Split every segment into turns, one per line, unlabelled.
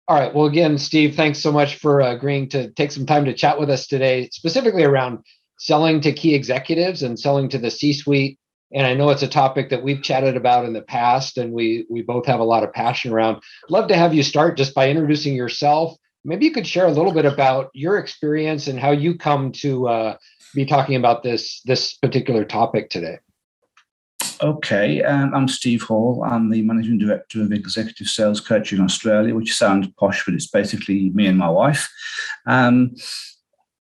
All right. Well, again, Steve, thanks so much for agreeing to take some time to chat with us today, specifically around selling to key executives and selling to the C-suite. And I know it's a topic that we've chatted about in the past, and we both have a lot of passion around. Love to have you start just by introducing yourself. Maybe you could share a little bit about your experience and how you come to be talking about this particular topic today.
Okay, I'm Steve Hall. I'm the Managing Director of Executive Sales Coaching Australia, which sounds posh, but it's basically me and my wife.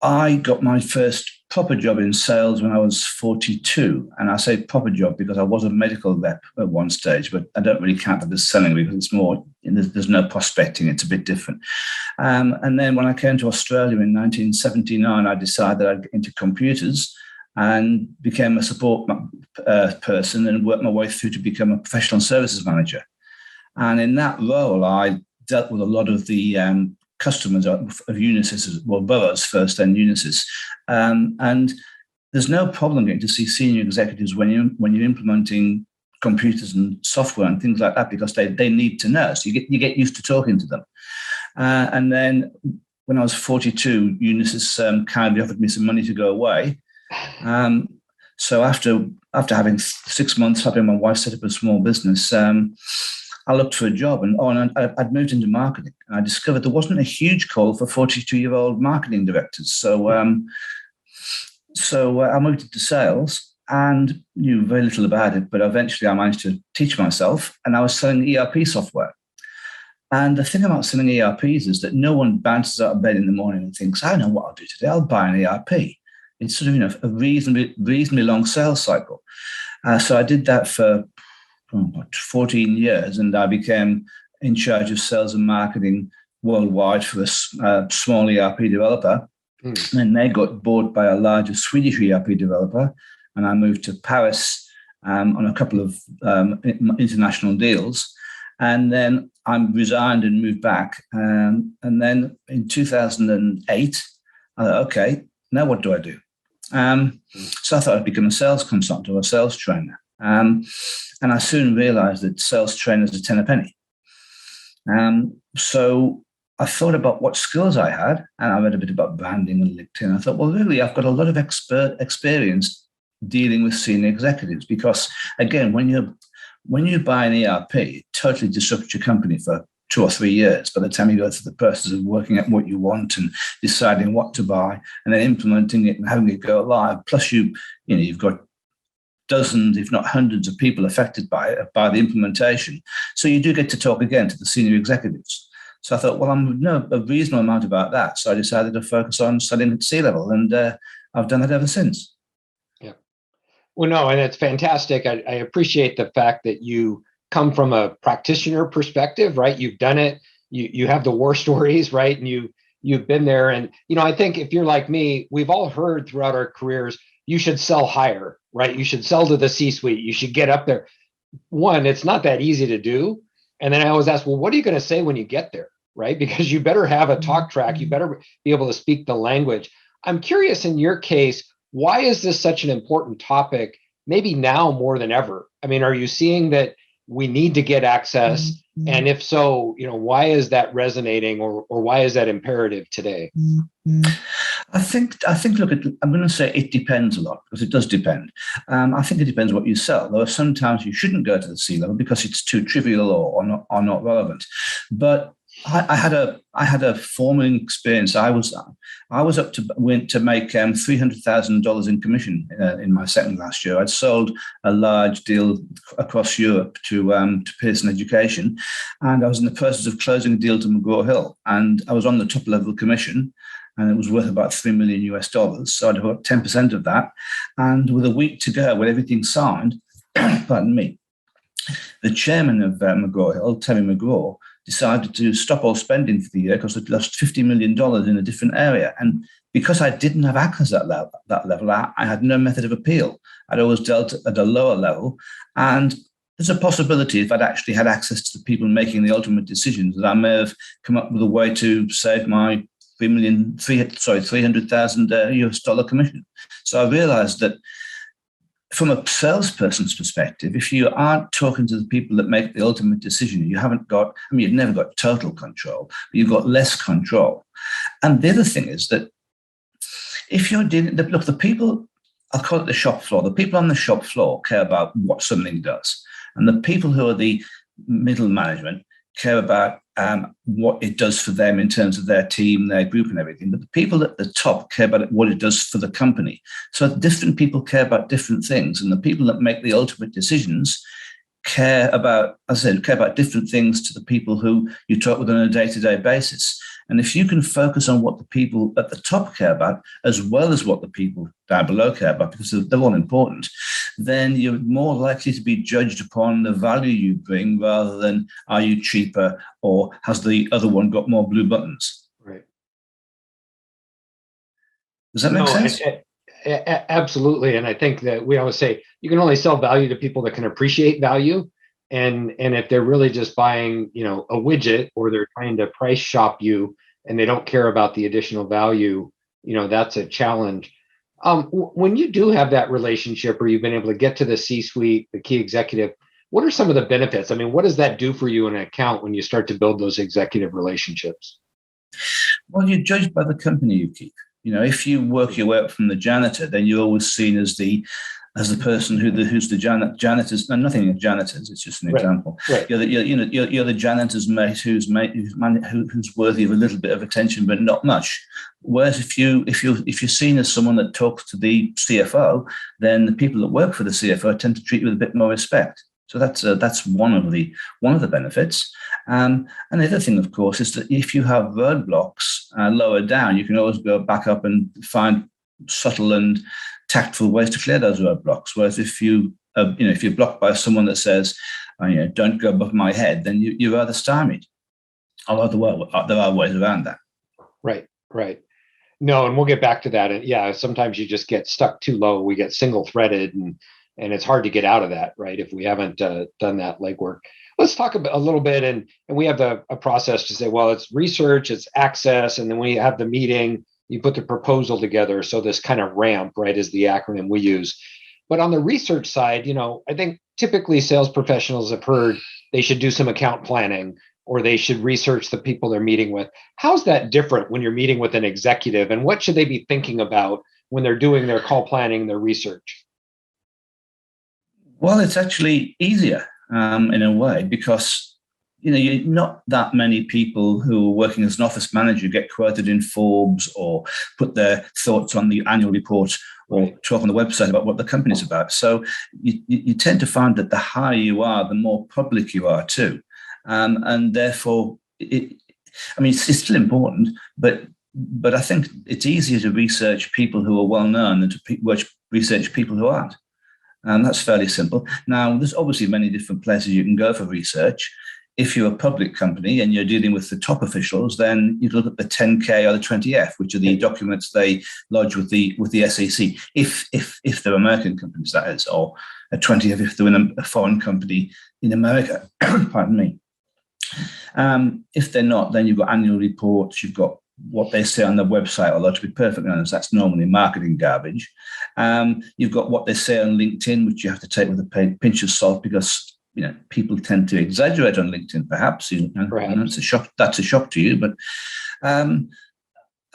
I got my first proper job in sales when I was 42. And I say proper job because I was a medical rep at one stage, but I don't really count that as selling because it's more, there's no prospecting. It's a bit different. And then when I came to Australia in 1979, I decided I'd get into computers and became a support person and worked my way through to become a professional services manager. And in that role, I dealt with a lot of the customers of Unisys, well, boroughs first, then Unisys. And there's no problem getting to see senior executives when you're implementing computers and software and things like that, because they need to know. So you get used to talking to them. And then when I was 42, Unisys kindly offered me some money to go away. So after having 6 months helping my wife set up a small business, I looked for a job, and I'd moved into marketing. And I discovered there wasn't a huge call for 42-year-old marketing directors. So I moved into sales and knew very little about it, but eventually I managed to teach myself, and I was selling ERP software. And the thing about selling ERPs is that no one bounces out of bed in the morning and thinks, I know what I'll do today, I'll buy an ERP. It's sort of, a reasonably long sales cycle. So I did that for about 14 years, and I became in charge of sales and marketing worldwide for a small ERP developer. And they got bought by a larger Swedish ERP developer, and I moved to Paris on a couple of international deals. And then I resigned and moved back. And then in 2008, I thought, okay, now what do I do? So I thought I'd become a sales consultant or a sales trainer. And I soon realized that sales trainers are 10 a penny. So I thought about what skills I had, and I read a bit about branding and LinkedIn. I thought, well, really, I've got a lot of experience dealing with senior executives, because, again, when you buy an ERP, it totally disrupts your company for 2 or 3 years. By the time you go through the process of working out what you want and deciding what to buy and then implementing it and having it go live, plus you've got dozens, if not hundreds of people affected by the implementation. So you do get to talk again to the senior executives. So I thought, well, I'm know a reasonable amount about that. So I decided to focus on selling at C-level, and I've done that ever since.
Yeah. Well, no, and it's fantastic. I appreciate the fact that you come from a practitioner perspective, right? You've done it. You have the war stories, right? And you've been there. And, I think if you're like me, we've all heard throughout our careers, you should sell higher, right? You should sell to the C-suite. You should get up there. One, it's not that easy to do. And then I always ask, well, what are you going to say when you get there, right? Because you better have a talk track. You better be able to speak the language. I'm curious, in your case, why is this such an important topic, maybe now more than ever? I mean, are you seeing that we need to get access? And if so, why is that resonating, or why is that imperative today?
I think. Look, I'm going to say it depends a lot, because it does depend. I think it depends what you sell. There are sometimes you shouldn't go to the C-level because it's too trivial or not relevant. But I had a formal experience. I was went to make $300,000 in commission in my second last year. I'd sold a large deal across Europe to Pearson Education, and I was in the process of closing a deal to McGraw-Hill, and I was on the top level commission, and it was worth about $3 million US. So I'd got 10% of that, and with a week to go, with everything signed, pardon me, the chairman of McGraw-Hill, Terry McGraw, decided to stop all spending for the year because they'd lost $50 million in a different area. And because I didn't have access at that level, I had no method of appeal. I'd always dealt at a lower level. And there's a possibility, if I'd actually had access to the people making the ultimate decisions, that I may have come up with a way to save my $300,000 US commission. So I realized that from a salesperson's perspective, if you aren't talking to the people that make the ultimate decision, you haven't got, I mean, you've never got total control, but you've got less control. And the other thing is that if you're dealing, look, the people, I'll call it the shop floor, the people on the shop floor care about what something does. And the people who are the middle management care about what it does for them in terms of their team, their group and everything. But the people at the top care about what it does for the company. So different people care about different things. And the people that make the ultimate decisions care about, as I said, care about different things to the people who you talk with on a day-to-day basis. And if you can focus on what the people at the top care about, as well as what the people down below care about, because they're all important, then you're more likely to be judged upon the value you bring rather than are you cheaper or has the other one got more blue buttons?
Right.
Does that make sense?
Absolutely. And I think that we always say you can only sell value to people that can appreciate value. And if they're really just buying, a widget, or they're trying to price shop you and they don't care about the additional value, that's a challenge. When you do have that relationship, or you've been able to get to the C-suite, the key executive, what are some of the benefits? I mean, what does that do for you in an account when you start to build those executive relationships?
Well, you're judged by the company you keep. If you work your way up from the janitor, then you're always seen as the person who's the janitors. And nothing against janitors. It's just an example.
Right.
You're the janitor's mate who's worthy of a little bit of attention, but not much. Whereas if you're seen as someone that talks to the CFO, then the people that work for the CFO tend to treat you with a bit more respect. So that's one of the benefits. And the other thing, of course, is that if you have roadblocks lower down, you can always go back up and find subtle and tactful ways to clear those roadblocks. Whereas if you're blocked by someone that says, don't go above my head, then you're rather stymied. Although there are ways around that.
Right. No, and we'll get back to that. And yeah, sometimes you just get stuck too low. We get single threaded, and it's hard to get out of that, right? If we haven't done that legwork. Let's talk a little bit, and we have a process to say, well, it's research, it's access, and then we have the meeting, you put the proposal together. So this kind of RAMP, right, is the acronym we use. But on the research side, I think typically sales professionals have heard they should do some account planning, or they should research the people they're meeting with. How's that different when you're meeting with an executive, and what should they be thinking about when they're doing their call planning, their research?
Well, it's actually easier in a way, because not that many people who are working as an office manager get quoted in Forbes or put their thoughts on the annual report or talk on the website about what the company's about. So you tend to find that the higher you are, the more public you are too. And therefore, it's still important, but I think it's easier to research people who are well known than to research people who aren't. And that's fairly simple. Now, there's obviously many different places you can go for research. If you're a public company and you're dealing with the top officials, then you look at the 10K or the 20F, which are the documents they lodge with the SEC. If they're American companies, that is, or a 20F if they're in a foreign company in America. Pardon me. If they're not, then you've got annual reports, you've got what they say on their website, although to be perfectly honest, that's normally marketing garbage. You've got what they say on LinkedIn, which you have to take with a pinch of salt, because people tend to exaggerate on LinkedIn, perhaps. That's a shock to you, but and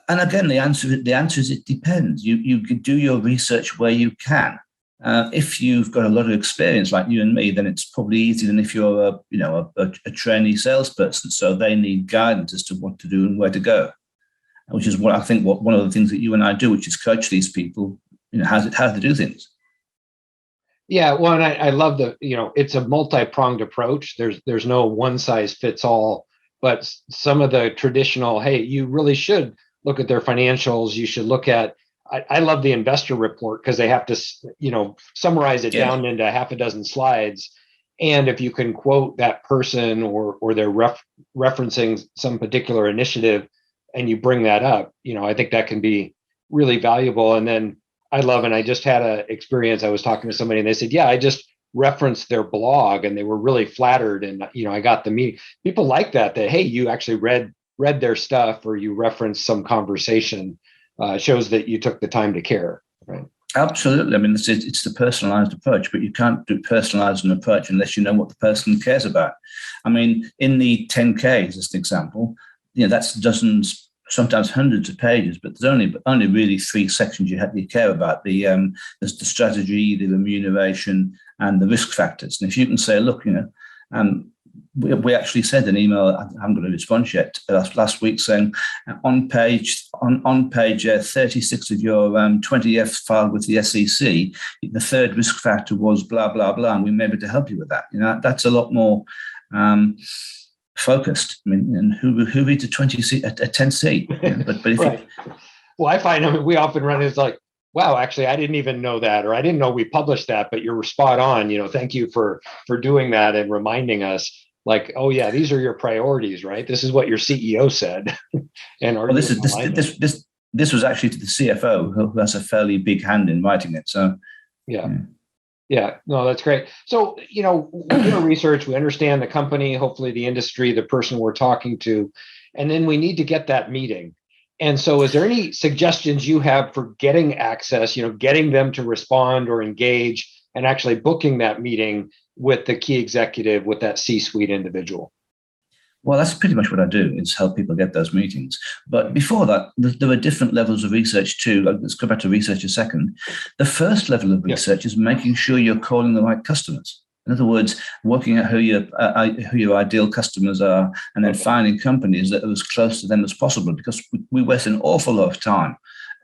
again, the answer is it depends. You can do your research where you can. If you've got a lot of experience like you and me, then it's probably easier than if you're a trainee salesperson. So they need guidance as to what to do and where to go, which is what I think one of the things that you and I do, which is coach these people, how to do things.
Yeah, well, and I love it's a multi-pronged approach. There's no one size fits all, but some of the traditional, hey, you really should look at their financials. You should look at, I love the investor report, because they have to, summarize it down into half a dozen slides. And if you can quote that person, or they're referencing some particular initiative, and you bring that up, I think that can be really valuable. And then I love, and I just had an experience. I was talking to somebody and they said, yeah, I just referenced their blog, and they were really flattered. And, I got the meeting. People like that, hey, you actually read their stuff, or you referenced some conversation, shows that you took the time to care. Right.
Absolutely. I mean, it's the personalized approach, but you can't do personalized an approach unless you know what the person cares about. I mean, in the 10Ks, as an example, that's dozens, sometimes hundreds of pages, but there's only really three sections you care about: there's the strategy, the remuneration, and the risk factors. And if you can say, look, um, we actually sent an email. I haven't got a response yet. Last week, saying on page 36 of your 20F file with the SEC, the third risk factor was blah blah blah, and we may be able to help you with that. That's a lot more focused. I mean, and who reads a 20C a 10C? But if
right. Well, I find we often run into like, wow, actually, I didn't even know that, or I didn't know we published that, but you're spot on. Thank you for doing that and reminding us. Like, oh yeah, these are your priorities, right? This is what your CEO said. And
this was actually to the CFO, who has a fairly big hand in writing it. So
yeah, no, that's great. So we do our research, we understand the company, hopefully the industry, the person we're talking to, and then we need to get that meeting. And so, is there any suggestions you have for getting access? Getting them to respond or engage, and actually booking that meeting with the key executive, with that C-suite individual?
Well, that's pretty much what I do, is help people get those meetings. But before that, there are different levels of research too. Let's go back to research a second. The first level of research is making sure you're calling the right customers. In other words, working out who your ideal customers are, and then finding companies that are as close to them as possible, because we waste an awful lot of time.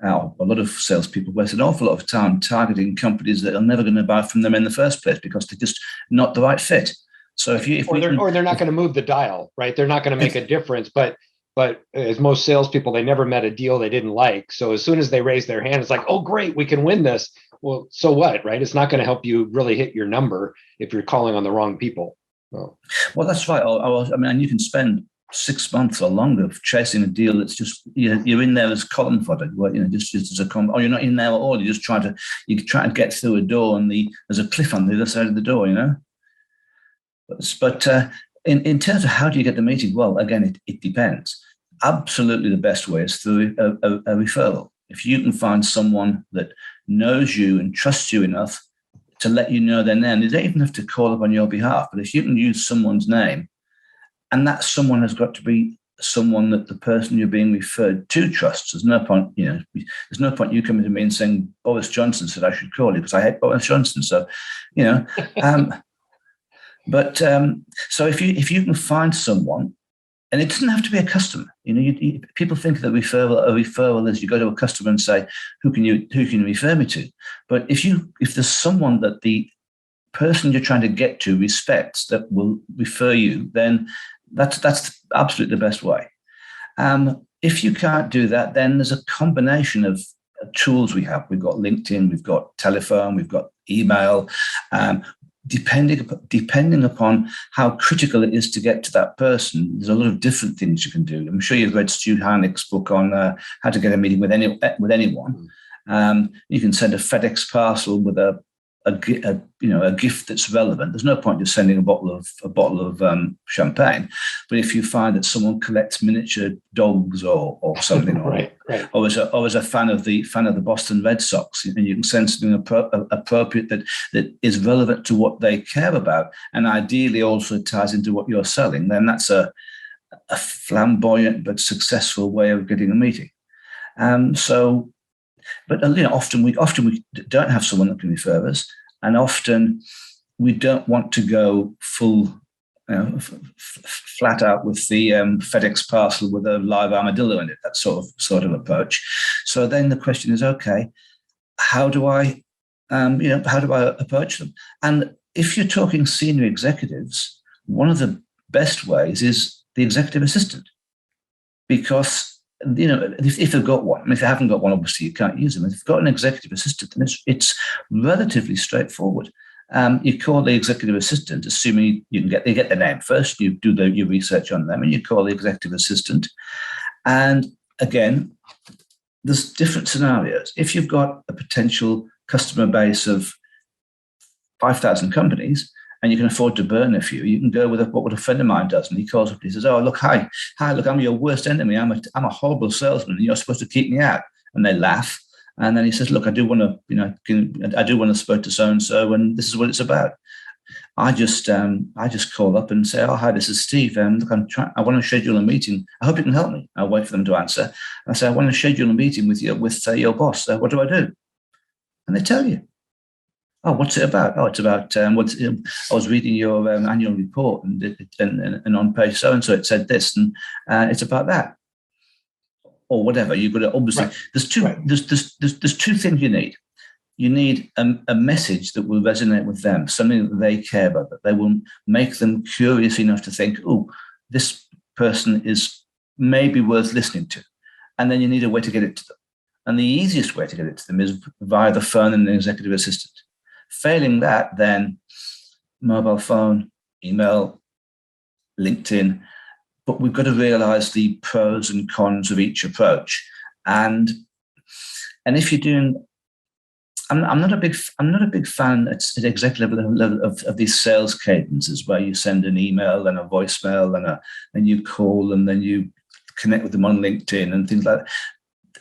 A lot of salespeople waste an awful lot of time targeting companies that are never going to buy from them in the first place because they're just not the right fit. So
or they're not going to move the dial, right? They're not going to make a difference. But as most salespeople, they never met a deal they didn't like. So as soon as they raise their hand, it's like, oh, great, we can win this. Well, so what, right? It's not going to help you really hit your number if you're calling on the wrong people.
Well, that's right. I mean, and you can spend 6 months or longer chasing a deal that's just you're in there as column fodder, just as a or you're not in there at all. You're just trying to get through a door, and there's a cliff on the other side of the door. But in terms of how do you get the meeting? Well, again, it depends. Absolutely, the best way is through a referral. If you can find someone that knows you and trusts you enough to let you know their name, they don't even have to call up on your behalf. But if you can use someone's name, and that someone has got to be someone that the person you're being referred to trusts. There's no point, there's no point you coming to me and saying Boris Johnson said I should call you because I hate Boris Johnson. So, But so if you can find someone, and it doesn't have to be a customer. People think that a referral is you go to a customer and say, who can you refer me to? But if there's someone that the person you're trying to get to respects that will refer you, then that's absolutely the best way. If you can't do that, then there's a combination of tools we have. We've got LinkedIn, we've got telephone, we've got email. Depending upon how critical it is to get to that person, there's a lot of different things you can do. I'm sure you've read Stu Harnick's book on how to get a meeting with anyone. You can send a FedEx parcel with a gift that's relevant. There's no point just sending a bottle of champagne. But if you find that someone collects miniature dogs or something,
right.
or is a fan of the Boston Red Sox, and you can send something appropriate that is relevant to what they care about, and ideally also ties into what you're selling, then that's a flamboyant but successful way of getting a meeting. But often we don't have someone that can refer us, and often we don't want to go full, flat out with the FedEx parcel with a live armadillo in it. That sort of approach. So then the question is, okay, how do I approach them? And if you're talking senior executives, one of the best ways is the executive assistant, because if they've got one, if they haven't got one, obviously you can't use them. If you've got an executive assistant, then it's relatively straightforward. You call the executive assistant, assuming they get the name first. You do your research on them, and you call the executive assistant. And again, there's different scenarios. If you've got a potential customer base of 5,000 companies, and you can afford to burn a few, you can go with what a friend of mine does. And he calls up and he says, oh, look, hi, look, I'm your worst enemy. I'm a horrible salesman, and you're supposed to keep me out. And they laugh. And then he says, look, I do want to, I do want to speak to so-and-so, and this is what it's about. I just call up and say, oh, hi, this is Steve. Look, I want to schedule a meeting. I hope you can help me. I'll wait for them to answer. I say, I want to schedule a meeting with your boss. What do I do? And they tell you. Oh, what's it about? Oh, it's about I was reading your annual report, and on page so-and-so it said this, and it's about that. Or whatever. You've got to obviously, there's two things you need. You need a message that will resonate with them, something that they care about, that they will make them curious enough to think, oh, this person is maybe worth listening to. And then you need a way to get it to them. And the easiest way to get it to them is via the phone and the executive assistant. Failing that, then mobile phone, email, LinkedIn. But we've got to realize the pros and cons of each approach. And if you're doing, I'm not a big fan at executive level of these sales cadences where you send an email and a voicemail and you call and then you connect with them on LinkedIn and things like that.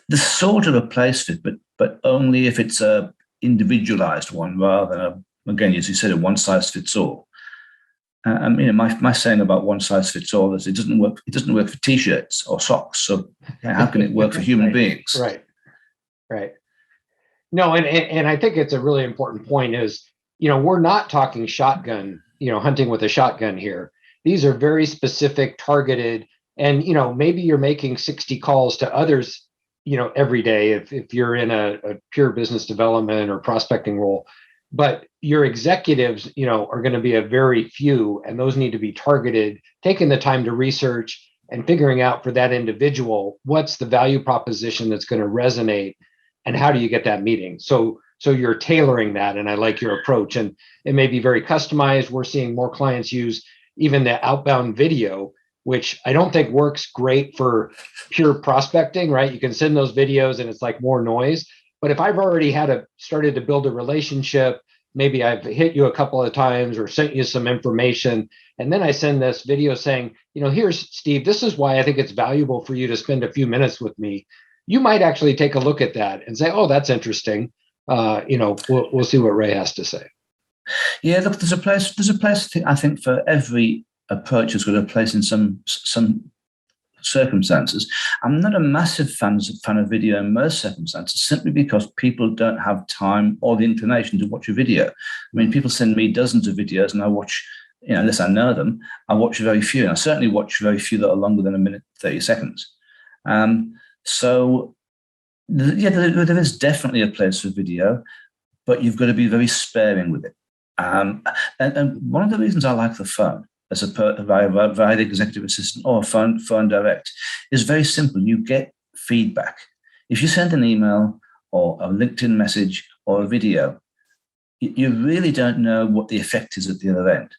There's sort of a place for it, but only if it's a individualized one rather than again, as you said, a one size fits all. My saying about one size fits all is it doesn't work. It doesn't work for T-shirts or socks. So how can it work for human beings?
Right. No, and I think it's a really important point is, we're not talking shotgun, hunting with a shotgun here. These are very specific, targeted, and, maybe you're making 60 calls to others, every day if you're in a pure business development or prospecting role. But your executives, are going to be a very few, and those need to be targeted, taking the time to research and figuring out for that individual, what's the value proposition that's going to resonate and how do you get that meeting? So you're tailoring that, and I like your approach. And it may be very customized. We're seeing more clients use even the outbound video, which I don't think works great for pure prospecting, right? You can send those videos and it's like more noise. But if I've already started to build a relationship, maybe I've hit you a couple of times or sent you some information, and then I send this video saying, here's Steve, this is why I think it's valuable for you to spend a few minutes with me. You might actually take a look at that and say, oh, that's interesting. We'll see what Ray has to say.
Yeah, look, there's a place I think for every approach has got a place in some circumstances. I'm not a massive fan of video in most circumstances, simply because people don't have time or the inclination to watch a video. I mean, people send me dozens of videos and I watch, unless I know them, I watch very few. And I certainly watch very few that are longer than a minute, 30 seconds. So there is definitely a place for video, but you've got to be very sparing with it. And one of the reasons I like the phone as via the executive assistant or phone direct is very simple. You get feedback. If you send an email or a LinkedIn message or a video, you really don't know what the effect is at the other end.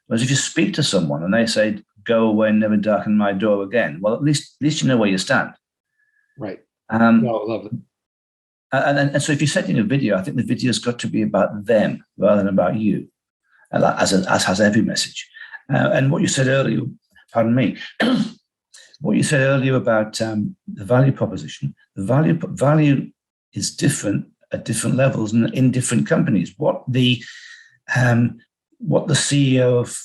Whereas if you speak to someone and they say, go away and never darken my door again, well, at least you know where you stand.
Right. No, I love it.
And so if you're sending a video, I think the video's got to be about them rather than about you, as has every message. And what you said earlier, pardon me, what you said earlier about the value proposition, the value is different at different levels and in different companies. What the CEO of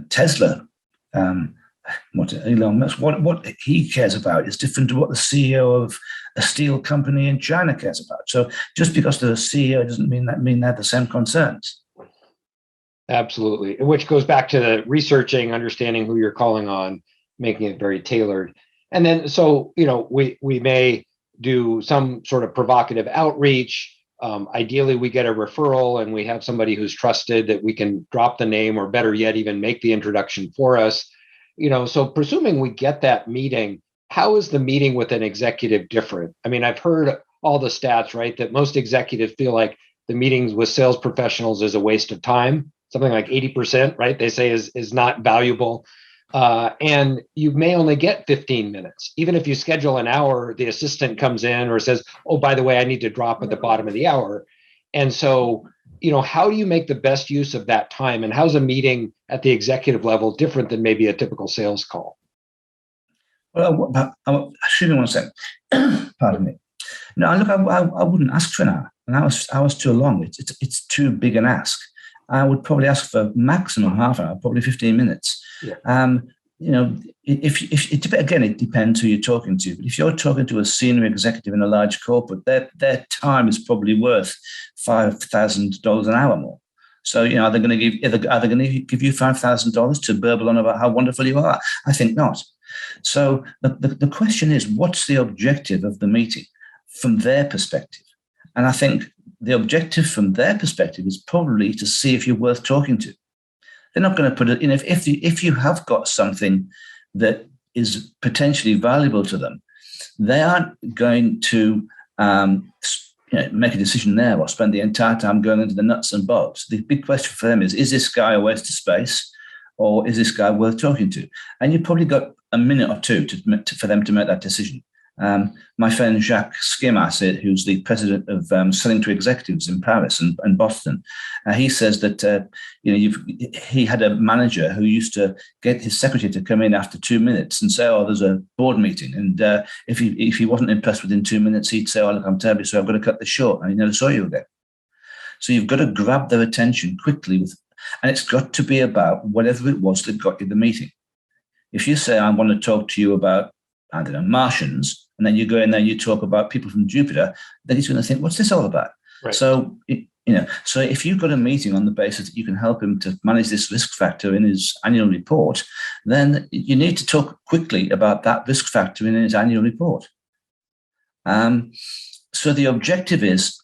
Tesla, what Elon Musk, what he cares about is different to what the CEO of a steel company in China cares about. So just because they're a CEO doesn't mean they have the same concerns.
Absolutely. Which goes back to the researching, understanding who you're calling on, making it very tailored. And then, so, we may do some sort of provocative outreach. Ideally, we get a referral and we have somebody who's trusted that we can drop the name, or better yet, even make the introduction for us. So presuming we get that meeting, how is the meeting with an executive different? I mean, I've heard all the stats, right, that most executives feel like the meetings with sales professionals is a waste of time. Something like 80%, right? They say is not valuable. And you may only get 15 minutes. Even if you schedule an hour, the assistant comes in or says, oh, by the way, I need to drop at the bottom of the hour. And so, how do you make the best use of that time? And how's a meeting at the executive level different than maybe a typical sales call?
Well, excuse me one second. Pardon me. No, look, I wouldn't ask for an hour. An hour's too long. It's too big an ask. I would probably ask for maximum half an hour, probably 15 minutes.
Yeah.
If again, it depends who you're talking to. But if you're talking to a senior executive in a large corporate, their time is probably worth $5,000 an hour more. So, are they going to give you $5,000 to burble on about how wonderful you are? I think not. So the question is, what's the objective of the meeting from their perspective? And I think the objective from their perspective is probably to see if you're worth talking to. They're not going to put it in. If you have got something that is potentially valuable to them, they aren't going to make a decision there or spend the entire time going into the nuts and bolts. The big question for them is this guy a waste of space, or is this guy worth talking to? And you've probably got a minute or two for them to make that decision. My friend Jacques Skimas, who's the president of Selling to Executives in Paris and Boston, he says that he had a manager who used to get his secretary to come in after 2 minutes and say, "Oh, there's a board meeting," and if he wasn't impressed within 2 minutes, he'd say, "Oh, look, I'm terribly sorry, I've got to cut this short," and he never saw you again. So you've got to grab their attention quickly, and it's got to be about whatever it was that got you the meeting. If you say, "I want to talk to you about, I don't know, Martians," and then you go in there and you talk about people from Jupiter, then he's going to think, "What's this all about?" Right. So, so if you've got a meeting on the basis that you can help him to manage this risk factor in his annual report, then you need to talk quickly about that risk factor in his annual report. So the objective is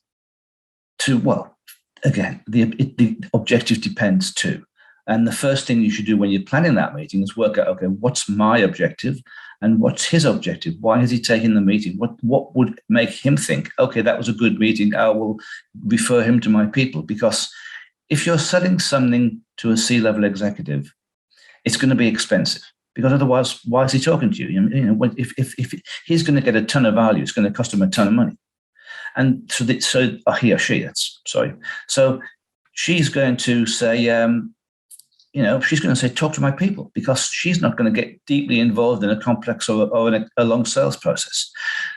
again, the objective depends too. And the first thing you should do when you're planning that meeting is work out, okay, what's my objective and what's his objective? Why is he taking the meeting? What would make him think, okay, that was a good meeting, I will refer him to my people? Because if you're selling something to a C-level executive, it's going to be expensive. Because otherwise, why is he talking to you? If he's going to get a ton of value, it's going to cost him a ton of money. And so he or she, So she's going to say, she's going to say, talk to my people, because she's not going to get deeply involved in a complex or a long sales process.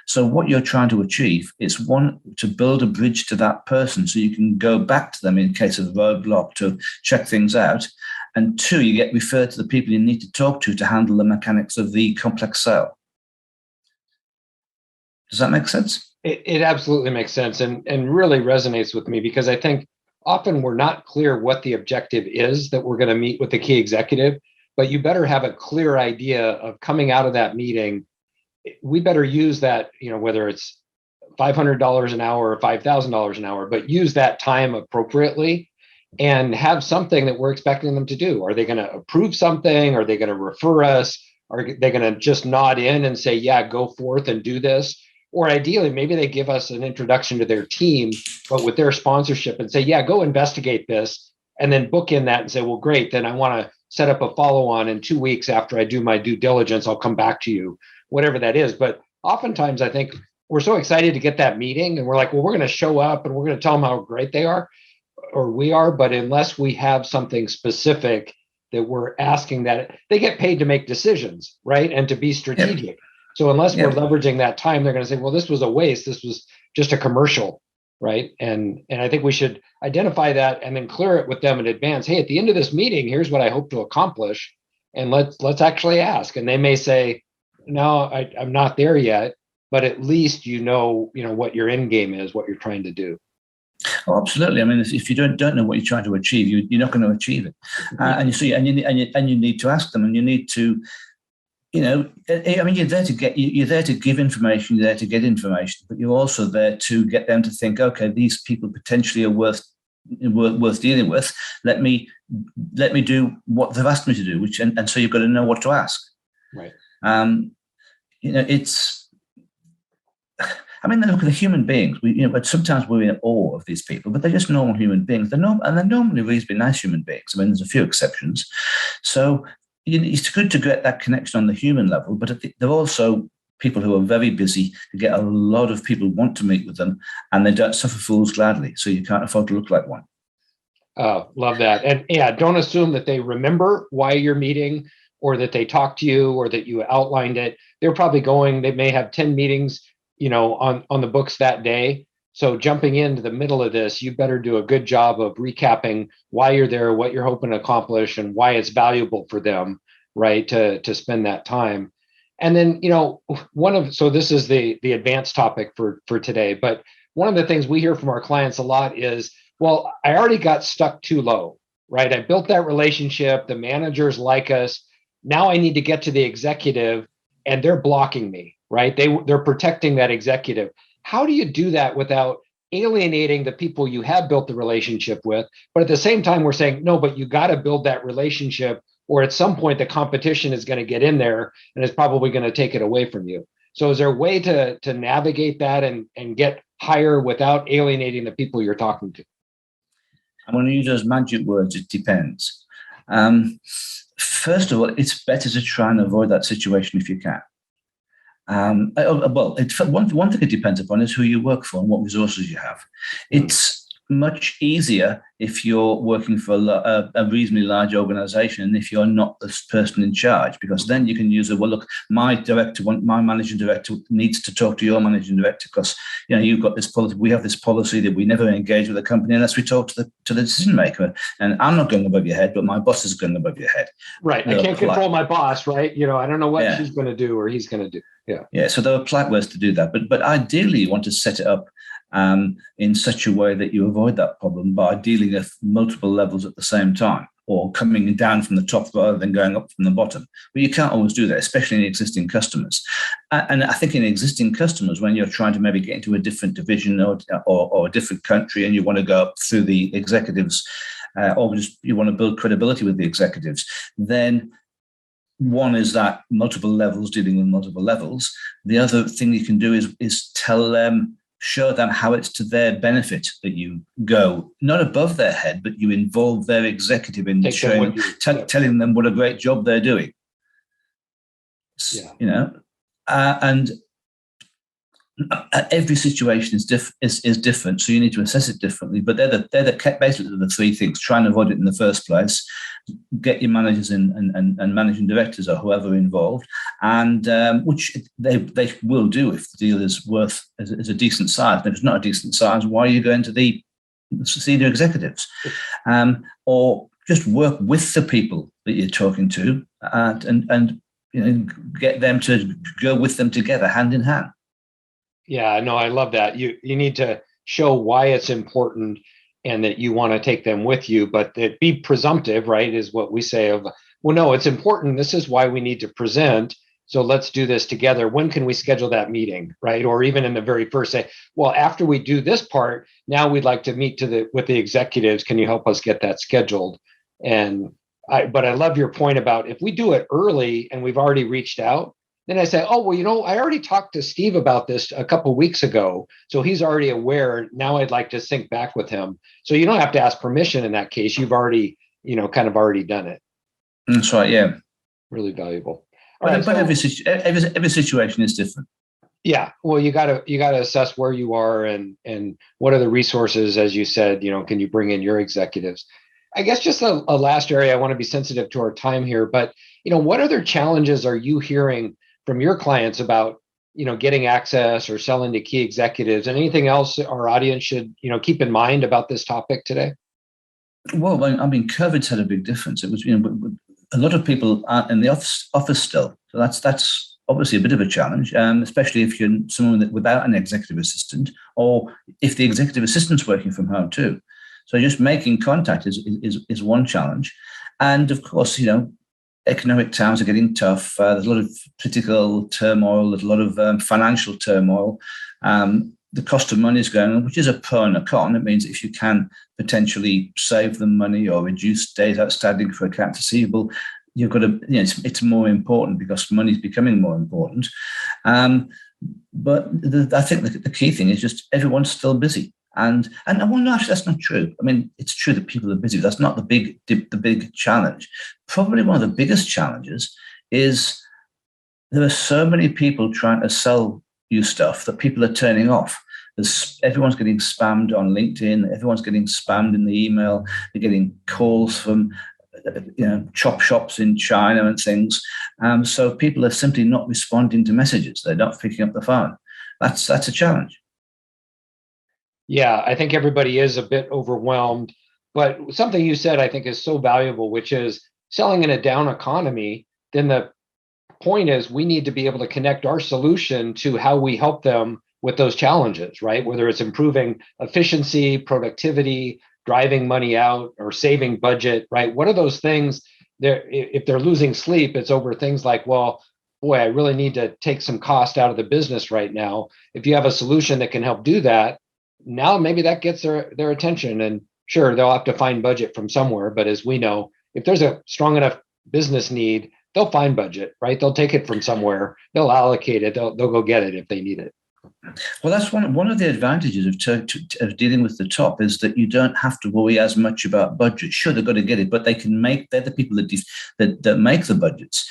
So what you're trying to achieve is, one, to build a bridge to that person so you can go back to them in case of roadblock to check things out. And two, you get referred to the people you need to talk to handle the mechanics of the complex sale. Does that make sense?
It absolutely makes sense, and really resonates with me, because I think often we're not clear what the objective is that we're going to meet with the key executive, but you better have a clear idea of coming out of that meeting. We better use that, whether it's $500 an hour or $5,000 an hour, but use that time appropriately and have something that we're expecting them to do. Are they going to approve something? Are they going to refer us? Are they going to just nod in and say, yeah, go forth and do this? Or ideally, maybe they give us an introduction to their team, but with their sponsorship, and say, yeah, go investigate this, and then book in that and say, well, great, then I want to set up a follow-on in 2 weeks after I do my due diligence. I'll come back to you, whatever that is. But oftentimes I think we're so excited to get that meeting, and we're like, well, we're going to show up and we're going to tell them how great they are, or we are. But unless we have something specific that we're asking, that they get paid to make decisions, right? And to be strategic. Yep. So unless we're leveraging that time, they're going to say, well, this was a waste. This was just a commercial, right? And I think we should identify that and then clear it with them in advance. Hey, at the end of this meeting, here's what I hope to accomplish. And let's actually ask. And they may say, no, I'm not there yet. But at least you know what your end game is, what you're trying to do.
Oh, absolutely. I mean, if you don't know what you're trying to achieve, you're not going to achieve it. And you need to ask them, and you need to. I mean, you're there to give information, you're there to get information, but you're also there to get them to think, okay, these people potentially are worth dealing with. Let me do what they've asked me to do, and so you've got to know what to ask.
Right.
I mean, look at the human beings. But sometimes we're in awe of these people, but they're just normal human beings. They're normally reasonably nice human beings. I mean, there's a few exceptions. So it's good to get that connection on the human level, but they're also people who are very busy. You get a lot of people want to meet with them, and they don't suffer fools gladly. So you can't afford to look like one.
Love that. And yeah, don't assume that they remember why you're meeting, or that they talked to you, or that you outlined it. They're probably they may have 10 meetings, on the books that day. So jumping into the middle of this, you better do a good job of recapping why you're there, what you're hoping to accomplish, and why it's valuable for them, right, to spend that time. And then, so this is the advanced topic for today, but one of the things we hear from our clients a lot is, well, I already got stuck too low, right? I built that relationship. The managers like us. Now I need to get to the executive and they're blocking me, right? They're protecting that executive. How do you do that without alienating the people you have built the relationship with? But at the same time, we're saying, no, but you got to build that relationship, or at some point the competition is going to get in there and is probably going to take it away from you. So is there a way to navigate that and get higher without alienating the people you're talking to?
I'm going to use those magic words, it depends. First of all, it's better to try and avoid that situation if you can. One thing it depends upon is who you work for and what resources you have. It's much easier if you're working for a reasonably large organization and if you're not the person in charge, because then you can use my managing director needs to talk to your managing director because you've got this policy. We have this policy that we never engage with a company unless we talk to the decision maker. And I'm not going above your head, but my boss is going above your head.
Right. I can't control my boss, right? I don't know what she's going to do or he's going to do. Yeah.
Yeah. So there are polite ways to do that, but ideally you want to set it up in such a way that you avoid that problem by dealing with multiple levels at the same time, or coming down from the top rather than going up from the bottom. But you can't always do that, especially in existing customers. And I think in existing customers, when you're trying to maybe get into a different division or a different country and you want to go up through the executives, or just you want to build credibility with the executives, then one is that multiple levels, dealing with multiple levels. The other thing you can do is tell them, show them how it's to their benefit that you go, not above their head, but you involve their executive in telling them what a great job they're doing. Yeah. And every situation is different, so you need to assess it differently. But they're basically the three things: try and avoid it in the first place, get your managers and managing directors or whoever involved, and which they will do if the deal is a decent size. And if it's not a decent size, why are you going to the senior executives? Or just work with the people that you're talking to, and get them to go with them together, hand in hand.
Yeah, no, I love that. You need to show why it's important and that you want to take them with you, but that be presumptive, right, is what we say of, well, no, it's important. This is why we need to present. So let's do this together. When can we schedule that meeting, right? Or even in the very first, say, well, after we do this part, now we'd like to meet with the executives. Can you help us get that scheduled? But I love your point about if we do it early and we've already reached out, then I say, oh, well, I already talked to Steve about this a couple of weeks ago, so he's already aware. Now I'd like to sync back with him. So you don't have to ask permission in that case. You've already, kind of already done it.
That's right. Yeah.
Really valuable.
But every situation is different.
Yeah. Well, you gotta assess where you are and what are the resources, as you said. Can you bring in your executives? I guess just a last area. I want to be sensitive to our time here, but what other challenges are you hearing from your clients about, getting access or selling to key executives, and anything else our audience should, keep in mind about this topic today?
Well, I mean, COVID's had a big difference. It was, a lot of people aren't in the office still. So that's obviously a bit of a challenge, especially if you're someone without an executive assistant, or if the executive assistant's working from home too. So just making contact is one challenge. And of course, economic times are getting tough. There's a lot of political turmoil. There's a lot of financial turmoil. The cost of money is going on, which is a pro and a con. It means if you can potentially save them money or reduce days outstanding for accounts receivable, you've got to, it's more important because money is becoming more important. But I think the key thing is just everyone's still busy. And well, no, actually, that's not true. I mean, it's true that people are busy. But that's not the big challenge. Probably one of the biggest challenges is there are so many people trying to sell you stuff that people are turning off. Everyone's getting spammed on LinkedIn. Everyone's getting spammed in the email. They're getting calls from chop shops in China and things. So people are simply not responding to messages. They're not picking up the phone. That's a challenge.
Yeah, I think everybody is a bit overwhelmed. But something you said I think is so valuable, which is selling in a down economy, then the point is we need to be able to connect our solution to how we help them with those challenges, right? Whether it's improving efficiency, productivity, driving money out, or saving budget, right? What are those things? If they're losing sleep, it's over things like, well, boy, I really need to take some cost out of the business right now. If you have a solution that can help do that, now maybe that gets their attention. And sure, they'll have to find budget from somewhere. But as we know, if there's a strong enough business need, they'll find budget, right? They'll take it from somewhere. They'll allocate it. They'll go get it if they need it.
Well, that's one of the advantages of dealing with the top is that you don't have to worry as much about budget. Sure, they've got to get it, but they're the people that make the budgets.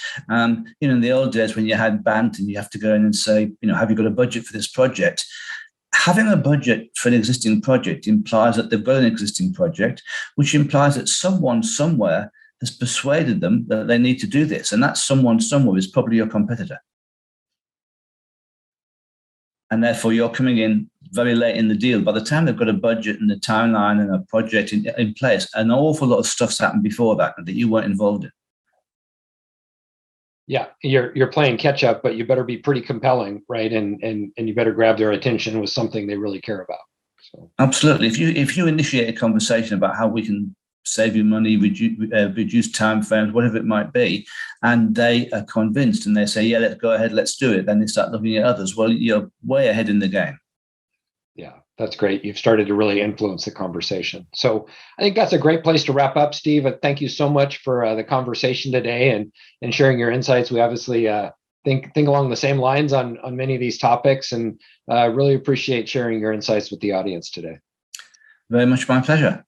In the old days when you had BANT and you have to go in and say, have you got a budget for this project? Having a budget for an existing project implies that they've got an existing project, which implies that someone somewhere has persuaded them that they need to do this. And that someone somewhere is probably your competitor. And therefore, you're coming in very late in the deal. By the time they've got a budget and a timeline and a project in place, an awful lot of stuff's happened before that you weren't involved in.
Yeah, you're playing catch up, but you better be pretty compelling, right? And you better grab their attention with something they really care about. So.
Absolutely. If you initiate a conversation about how we can save you money, reduce time frames, whatever it might be, and they are convinced and they say, yeah, let's go ahead, let's do it. Then they start looking at others. Well, you're way ahead in the game.
Yeah, that's great. You've started to really influence the conversation. So I think that's a great place to wrap up, Steve. Thank you so much for the conversation today and sharing your insights. We obviously think along the same lines on many of these topics, and really appreciate sharing your insights with the audience today.
Very much my pleasure.